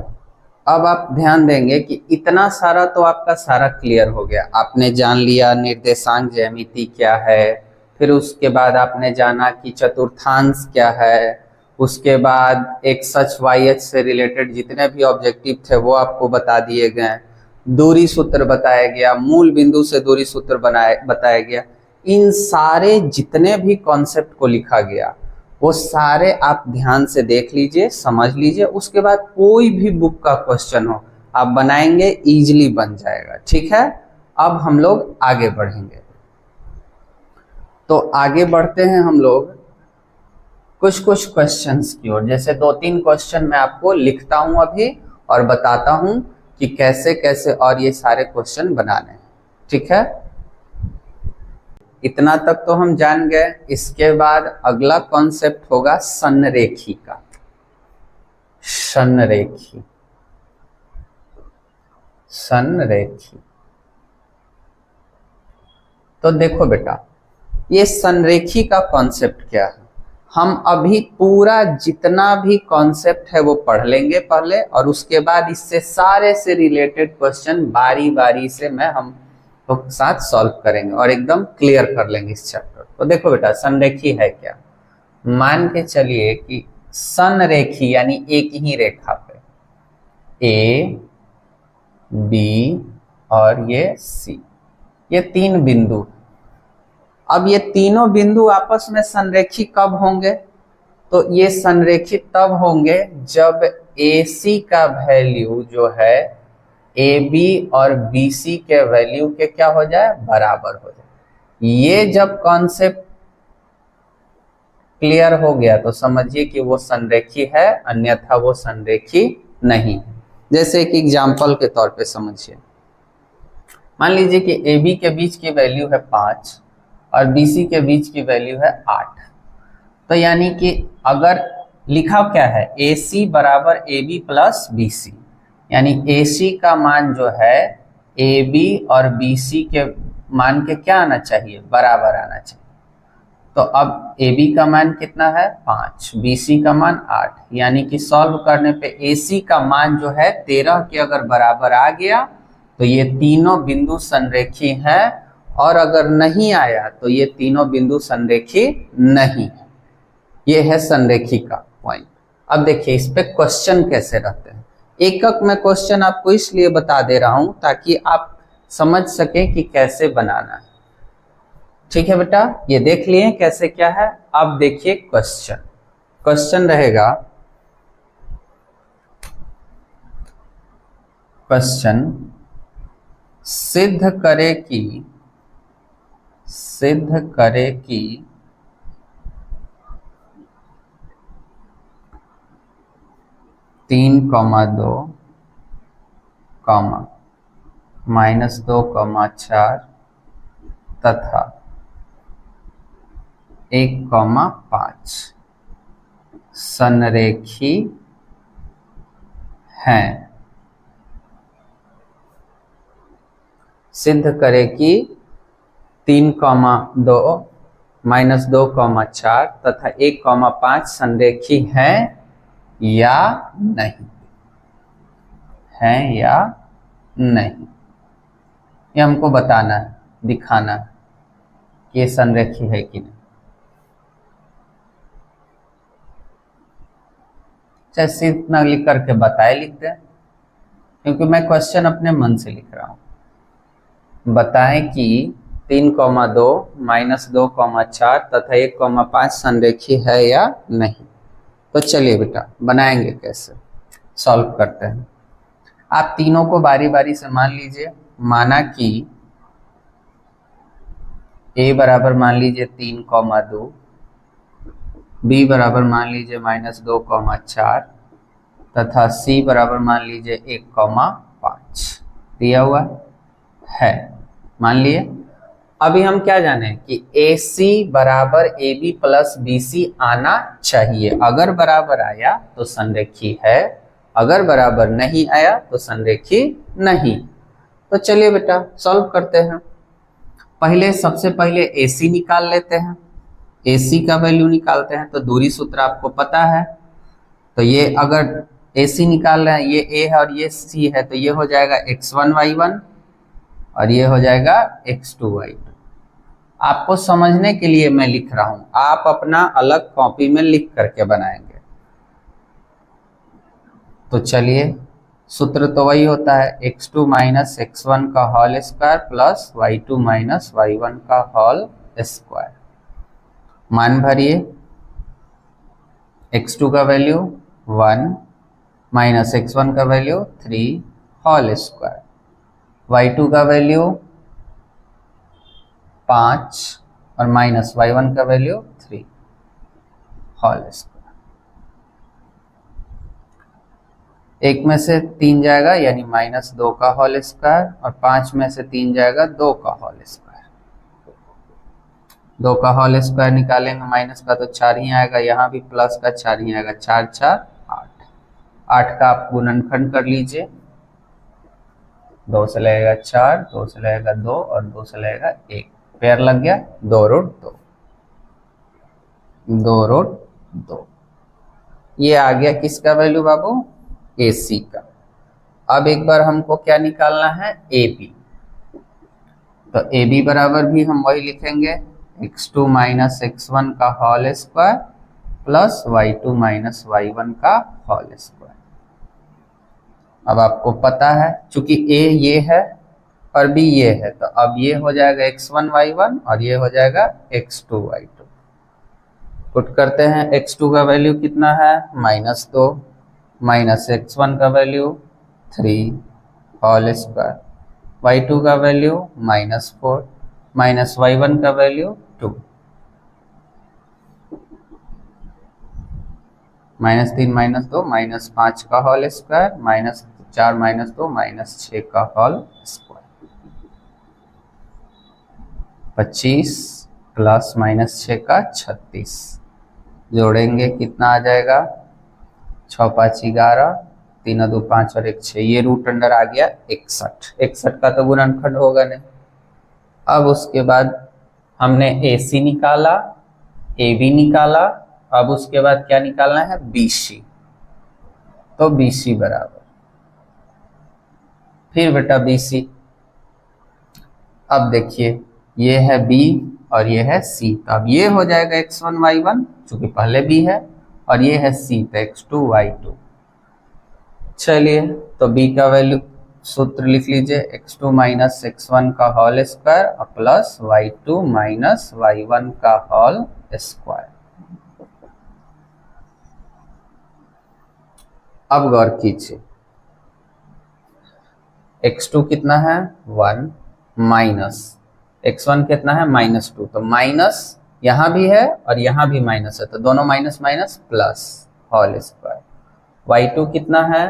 अब आप ध्यान देंगे कि इतना सारा तो आपका सारा क्लियर हो गया। आपने जान लिया निर्देशांक ज्यामिति क्या है, फिर उसके बाद आपने जाना कि चतुर्थांश क्या है, उसके बाद एक्स अक्ष वाई अक्ष से रिलेटेड जितने भी ऑब्जेक्टिव थे वो आपको बता दिए गए, दूरी सूत्र बताया गया, मूल बिंदु से दूरी सूत्र बताया गया। इन सारे जितने भी कॉन्सेप्ट को लिखा गया वो सारे आप ध्यान से देख लीजिए, समझ लीजिए। उसके बाद कोई भी बुक का क्वेश्चन हो आप बनाएंगे, इजीली बन जाएगा। ठीक है, अब हम लोग आगे बढ़ेंगे। तो आगे बढ़ते हैं हम लोग कुछ क्वेश्चंस की ओर। जैसे 2-3 क्वेश्चन मैं आपको लिखता हूं अभी और बताता हूं कि कैसे कैसे और ये सारे क्वेश्चन बनाने हैं। ठीक है, इतना तक तो हम जान गए। इसके बाद अगला कॉन्सेप्ट होगा संरेखी का। संरेखी, संरेखी। तो देखो बेटा, ये संरेखी का कॉन्सेप्ट क्या है, हम अभी पूरा जितना भी कॉन्सेप्ट है वो पढ़ लेंगे पहले, और उसके बाद इससे सारे से रिलेटेड क्वेश्चन बारी बारी से मैं हम लोग साथ सॉल्व करेंगे और एकदम क्लियर कर लेंगे इस चैप्टर। तो देखो बेटा, संरेखी है क्या। मान के चलिए कि संरेखी यानी एक ही रेखा पे ए, बी और ये सी, ये तीन बिंदु। अब ये तीनों बिंदु आपस में संरेखी कब होंगे, तो ये संरेखित तब होंगे जब AC का वैल्यू जो है AB और BC के वैल्यू के क्या हो जाए, बराबर हो जाए। ये जब कॉन्सेप्ट क्लियर हो गया तो समझिए कि वो संरेखी है, अन्यथा वो संरेखी नहीं है। जैसे एक एग्जाम्पल के तौर पे समझिए, मान लीजिए कि AB के बीच की वैल्यू है 5 और BC के बीच की वैल्यू है 8। तो यानी कि अगर लिखा क्या है, AC बराबर AB प्लस BC, यानी AC का मान जो है AB और BC के मान के क्या आना चाहिए, बराबर आना चाहिए। तो अब AB का मान कितना है 5, BC का मान 8, यानी कि सॉल्व करने पे AC का मान जो है 13 के अगर बराबर आ गया तो ये तीनों बिंदु संरेखी हैं, और अगर नहीं आया तो ये तीनों बिंदु संरेखी नहीं है। ये है संरेखी का पॉइंट। अब देखिए इस पे क्वेश्चन कैसे रहते हैं। एकक में क्वेश्चन आपको इसलिए बता दे रहा हूं ताकि आप समझ सके कि कैसे बनाना है। ठीक है बेटा, ये देख लिए कैसे क्या है। अब देखिए क्वेश्चन, क्वेश्चन रहेगा, क्वेश्चन सिद्ध करे कि 3,2, -2,4 तथा 1,5 संरेखी हैं। सिद्ध करे कि 3,2, -2,4 तथा 1,5 संरेखी हैं या नहीं, हैं या नहीं। ये हमको बताना है, दिखाना है कि ये संरेखी है कि नहीं। चाहे सिर्फ ना लिख करके बताए लिखते हैं, क्योंकि मैं क्वेश्चन अपने मन से लिख रहा हूं। बताएं कि 3,2, -2,4 तथा 1,5 संरेखी है या नहीं। तो चलिए बेटा बनाएंगे, कैसे सॉल्व करते हैं। आप तीनों को बारी बारी से मान लीजिए। माना कि A बराबर मान लीजिए 3,2, B बराबर मान लीजिए -2,4 तथा C बराबर मान लीजिए 1,5 दिया हुआ है, मान लिए। अभी हम क्या जाने कि AC बराबर AB प्लस BC आना चाहिए। अगर बराबर आया तो संरेखी है, अगर बराबर नहीं आया तो संरेखी नहीं। तो चलिए बेटा सॉल्व करते हैं। पहले सबसे पहले AC निकाल लेते हैं। AC का वैल्यू निकालते हैं तो दूरी सूत्र आपको पता है। तो ये अगर AC निकाल रहे हैं, ये A है और ये C है, तो ये हो जाएगा x1y1 और ये हो जाएगा x2y2। आपको समझने के लिए मैं लिख रहा हूं, आप अपना अलग कॉपी में लिख करके बनाएंगे। तो चलिए सूत्र तो वही होता है, x2 माइनस x1 का whole square plus y2 minus y1 का होल स्क्वायर। मान भरिए, x2 का वैल्यू 1 माइनस x1 का वैल्यू 3 होल स्क्वायर, y2 का वैल्यू 5 और माइनस y1 का वैल्यू 3 होल स्क्वायर। 1 में से 3 जाएगा यानी -2 का होल स्क्वायर, और 5 में से 3 जाएगा 2 का होल स्क्वायर। 2 का होल स्क्वायर निकालेंगे माइनस का तो 4 ही आएगा, यहाँ भी प्लस का 4 ही आएगा। 4 4 8, 8 का आप गुणनखंड कर लीजिए। 2 से लगेगा 4, 2 से लगेगा 2 और 2 से लगेगा 1, पेयर लग गया। 2 रूट 2, 2 रूट 2। ये आ गया किसका वैल्यू बाबू? AC का। अब एक बार हमको क्या निकालना है? AB। तो AB बराबर भी हम वही लिखेंगे, x2 माइनस x1 का whole square plus y2 minus y1 का होल स्क्वायर। अब आपको पता है चूंकि A ये है और B ये है, तो अब ये हो जाएगा x1 y1 और ये हो जाएगा x2 y2। पुट करते हैं, x2 का वैल्यू कितना है? -2, माइनस x1 का वैल्यू 3 होल स्क्वायर, y2 का वैल्यू -4 माइनस y1 का वैल्यू 2, -3 -2 -5 का होल स्क्वायर, -4 -2 -6 का होल स्क्वायर। 25 प्लस -6 का 36, जोड़ेंगे कितना आ जाएगा? 6 5 11, 3 2 5 और 1 6, ये रूट अंडर आ गया 61। 61 का तो गुणनखंड होगा नहीं। अब उसके बाद हमने AC निकाला, AB निकाला, अब उसके बाद क्या निकालना है? BC। तो BC बराबर, फिर बेटा BC। अब देखिए ये है B और ये है C, तो अब ये हो जाएगा x1 y1 चूंकि पहले B है, और ये है C तो x2 y2। चलिए तो B का वैल्यू सूत्र लिख लीजिए, x2 माइनस x1 का whole square plus y2 minus y1 का होल स्क्वायर। अब गौर कीजिए, x2 कितना है? 1 माइनस x1 कितना है? -2, तो माइनस यहां भी है और यहां भी माइनस है, तो दोनों minus minus plus whole square. y2 कितना है?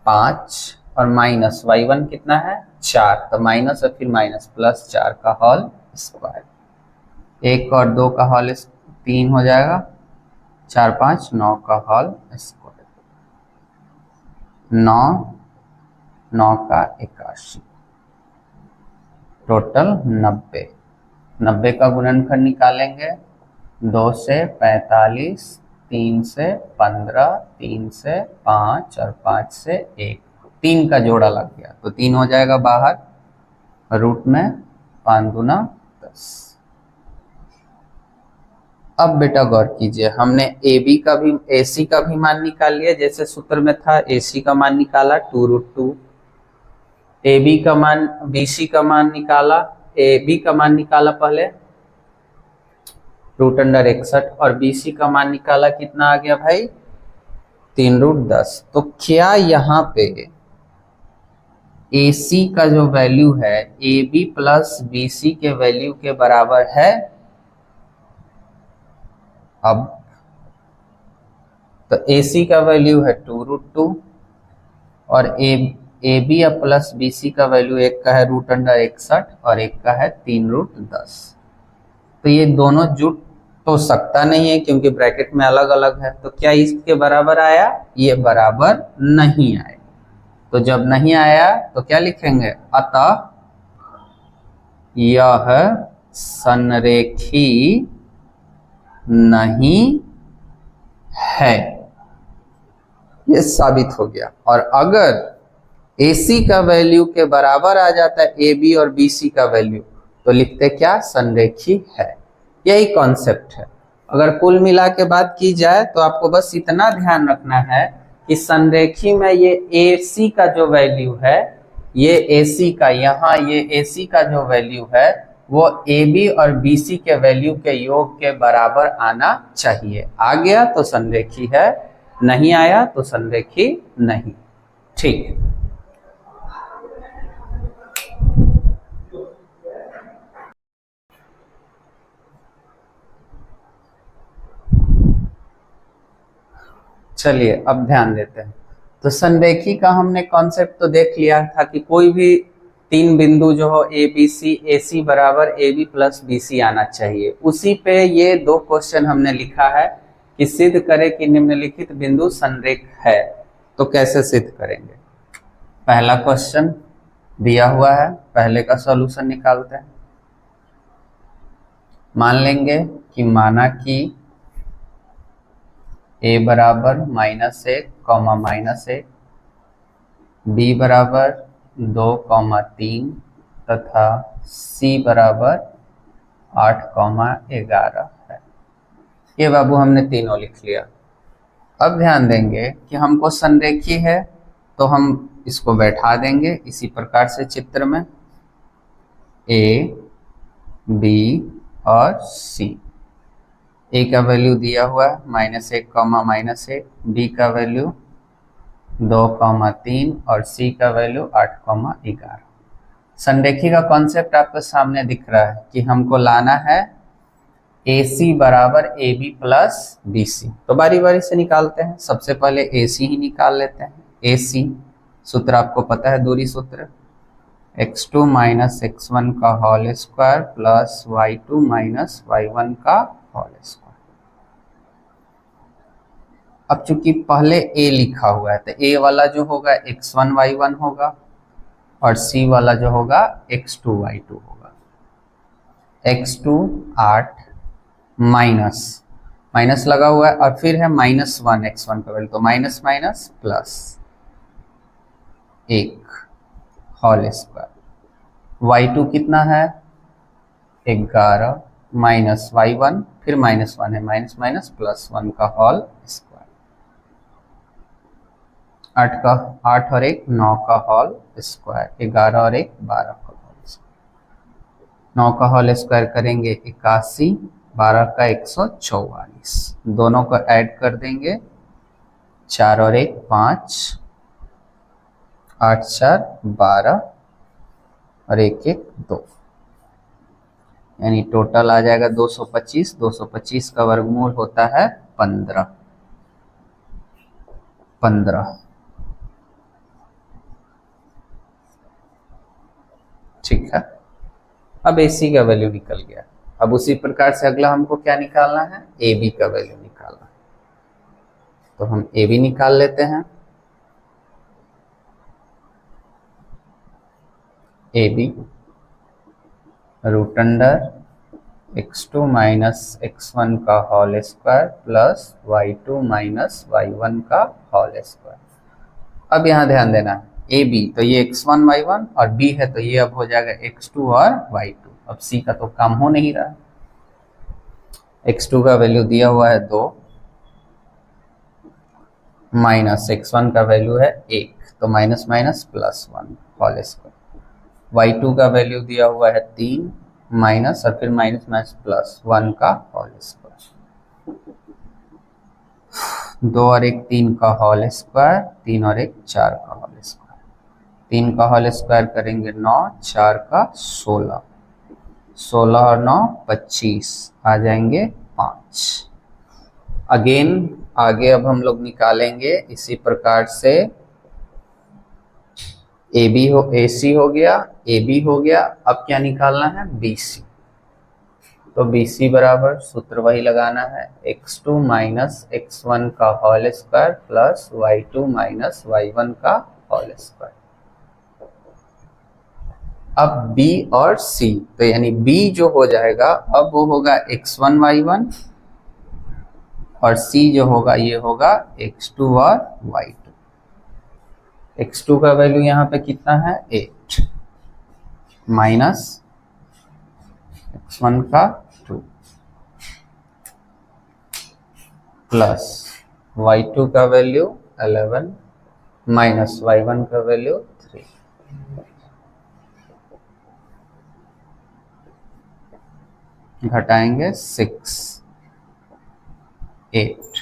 5 और माइनस y1 कितना है? 4, तो माइनस और फिर माइनस प्लस 4 का होल स्क्वायर। 1 और 2 का होल 3 हो जाएगा, 4 5 9 का होल स्क्वायर। 9 9 का 81, टोटल 90। 90 का गुणनखंड निकालेंगे, 2 से 45, 3 से 15, 3 से 5 और 5 से 1, 3 का जोड़ा लग गया तो 3 हो जाएगा बाहर, रूट में 5 दूना 10। अब बेटा गौर कीजिए, हमने AB का भी AC का भी मान निकाल लिया, जैसे सूत्र में था AC का मान निकाला 2√2, AB का मान BC का मान निकाला, AB का मान निकाला पहले √61 और BC का मान निकाला, कितना आ गया भाई? 3√10। तो क्या यहाँ पे AC का जो वैल्यू है AB प्लस BC के वैल्यू के बराबर है? अब तो AC का वैल्यू है 2√2 और AB प्लस BC का वैल्यू, एक का है √61 और एक का है 3√10। तो ये दोनों जुट तो सकता नहीं है क्योंकि ब्रैकेट में अलग अलग है, तो क्या इसके बराबर आया? ये बराबर नहीं आया। तो जब नहीं आया तो क्या लिखेंगे? अतः यह संरेखी नहीं है, ये साबित हो गया। और अगर AC का वैल्यू के बराबर आ जाता है AB और BC का वैल्यू, तो लिखते क्या? संरेखी है। यही कॉन्सेप्ट है। अगर कुल मिला के बात की जाए तो आपको बस इतना ध्यान रखना है कि संरेखी में ये AC का जो वैल्यू है, ये AC का, यहाँ ये AC का जो वैल्यू है वो AB और BC के वैल्यू के योग के बराबर आना चाहिए। आ गया तो संरेखी है, नहीं आया तो संरेखी नहीं। ठीक, चलिए अब ध्यान देते हैं। तो संरेखी का हमने कॉन्सेप्ट तो देख लिया था कि कोई भी तीन बिंदु जो हो A B C, A C बराबर A B plus B C आना चाहिए। उसी पे ये दो क्वेश्चन हमने लिखा है कि सिद्ध करें कि निम्नलिखित बिंदु संरेख है। तो कैसे सिद्ध करेंगे? पहला क्वेश्चन दिया हुआ है, पहले का सॉल्यूशन निकालते हैं। मान लेंगे कि माना कि a बराबर -1, -1, b बराबर 2, 3 तथा c बराबर 8, 11 है। ये बाबू हमने तीनों लिख लिया। अब ध्यान देंगे कि हमको संरेखी है तो हम इसको बैठा देंगे इसी प्रकार से चित्र में, a, b और c। a का वैल्यू दिया हुआ है -1, -1, b का वैल्यू 2, 3 और c का वैल्यू 8, 11। संरेखी का कॉन्सेप्ट आपके सामने दिख रहा है कि हमको लाना है AC बराबर AB प्लस BC। तो बारी बारी से निकालते हैं। सबसे पहले AC ही निकाल लेते हैं। AC सूत्र आपको पता है, दूरी सूत्र, x2 माइनस x1 का whole square plus y2 minus y1 का होल स्क्वायर। अब चूंकि पहले A लिखा हुआ है तो A वाला जो होगा x1 y1 होगा और C वाला जो होगा x2 y2 होगा। x2 8 माइनस लगा हुआ है और फिर है -1 x1 का वैल्यू, तो minus minus plus 1 whole square. y2 कितना है 11 माइनस y1 फिर -1 है, माइनस माइनस प्लस 1 का होल स्क्वायर। 8 और 1 9 का होल स्क्वायर, 11 और 1 12 का होल स्क्वायर। 9 का होल स्क्वायर करेंगे 81, 12 का 144, दोनों को ऐड कर देंगे, 4 और 1 5, 8 4 12 और 1 1 2, यानी टोटल आ जाएगा 225। 225 का वर्गमूल होता है 15। ठीक है, अब AC का वैल्यू निकल गया। अब उसी प्रकार से अगला हमको क्या निकालना है, AB का वैल्यू निकालना है। तो हम AB निकाल लेते हैं। AB root under x2 minus x1 का whole square plus y2 minus y1 का होल स्क्वायर। अब यहाँ ध्यान देना है, AB तो ये x1 y1 और B है तो ये अब हो जाएगा x2 और y2। अब C का तो काम हो नहीं रहा है। x2 का वैल्यू दिया हुआ है 2 माइनस x1 का वैल्यू है 1, तो minus minus plus 1 whole square. y2 का वैल्यू दिया हुआ है 3 माइनस और फिर माइनस माइनस प्लस 1 का होल स्क्वायर। 2 और 1 3 का होल स्क्वायर, 3 और 1 4 का होल स्क्वायर। 3 का होल स्क्वायर करेंगे 9, 4 का 16, 16 और 9 25, आ जाएंगे 5। अगेन आगे अब हम लोग निकालेंगे इसी प्रकार से, AC हो गया, AB हो गया, अब क्या निकालना है BC। तो BC बराबर सूत्र वही लगाना है, x2 माइनस x1 का whole square plus y2 minus y1 का होल स्क्वायर। अब B और C, तो यानी B जो हो जाएगा अब वो होगा x1 y1 और C जो होगा ये होगा x2 और y2। x2 का वैल्यू यहाँ पे कितना है 8 माइनस x1 का 2 प्लस y2 का वैल्यू 11 माइनस y1 का वैल्यू 3। घटाएंगे 6 8,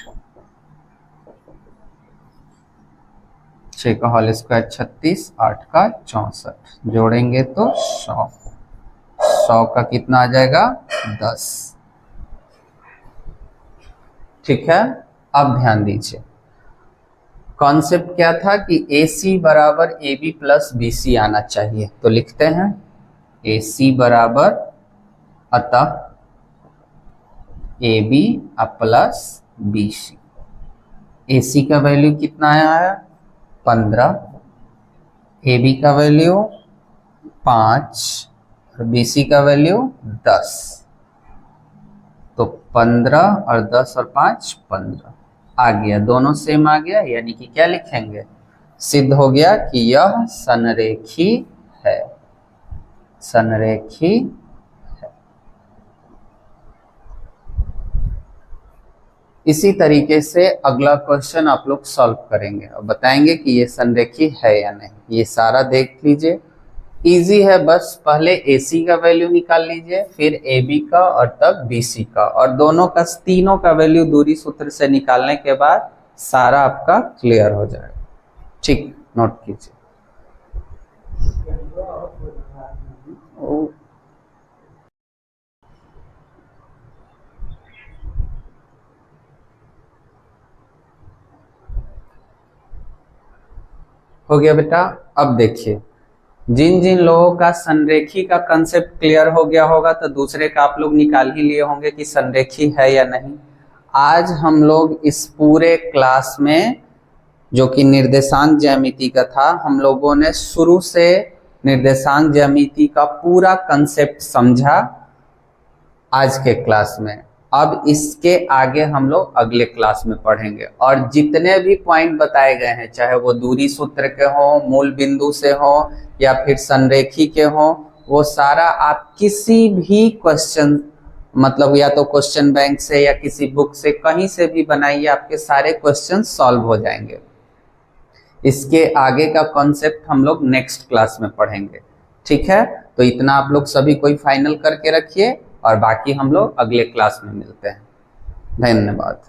6 का होल स्क्वायर 36, 8 का 64, जोड़ेंगे तो 100। 100 का कितना आ जाएगा 10। ठीक है, अब ध्यान दीजिए, कॉन्सेप्ट क्या था कि ए सी बराबर A B plus B C आना चाहिए, तो लिखते हैं ए सी बराबर, अतः A B plus B C. A C का वैल्यू कितना आया है 15, ए बी का वैल्यू 5 और बी सी का वैल्यू 10। तो 15 और 10 और 5 15 आ गया, दोनों सेम आ गया, यानी कि क्या लिखेंगे, सिद्ध हो गया कि यह संरेखी है, संरेखी है। इसी तरीके से अगला क्वेश्चन आप लोग सॉल्व करेंगे और बताएंगे कि ये संरेखी है या नहीं। ये सारा देख लीजिए, इजी है, बस पहले AC का वैल्यू निकाल लीजिए, फिर AB का और तब BC का, और दोनों का तीनों का वैल्यू दूरी सूत्र से निकालने के बाद सारा आपका क्लियर हो जाएगा। ठीक, नोट कीजिए। हो गया बेटा। अब देखिए, जिन जिन लोगों का संरेखी का कंसेप्ट क्लियर हो गया होगा तो दूसरे का आप लोग निकाल ही लिए होंगे कि संरेखी है या नहीं। आज हम लोग इस पूरे क्लास में जो कि निर्देशांक ज्यामिति का था, हम लोगों ने शुरू से निर्देशांक ज्यामिति का पूरा कंसेप्ट समझा आज के क्लास में। अब इसके आगे हम लोग अगले क्लास में पढ़ेंगे, और जितने भी पॉइंट बताए गए हैं, चाहे वो दूरी सूत्र के हो, मूल बिंदु से हो, या फिर संरेखी के हो, वो सारा आप किसी भी क्वेश्चन, मतलब या तो क्वेश्चन बैंक से या किसी बुक से कहीं से भी बनाइए, आपके सारे क्वेश्चन सॉल्व हो जाएंगे। इसके आगे का कॉन्सेप्ट हम लोग नेक्स्ट क्लास में पढ़ेंगे। ठीक है, तो इतना आप लोग सभी कोई फाइनल करके रखिए, और बाकी हम लोग अगले क्लास में मिलते हैं। धन्यवाद।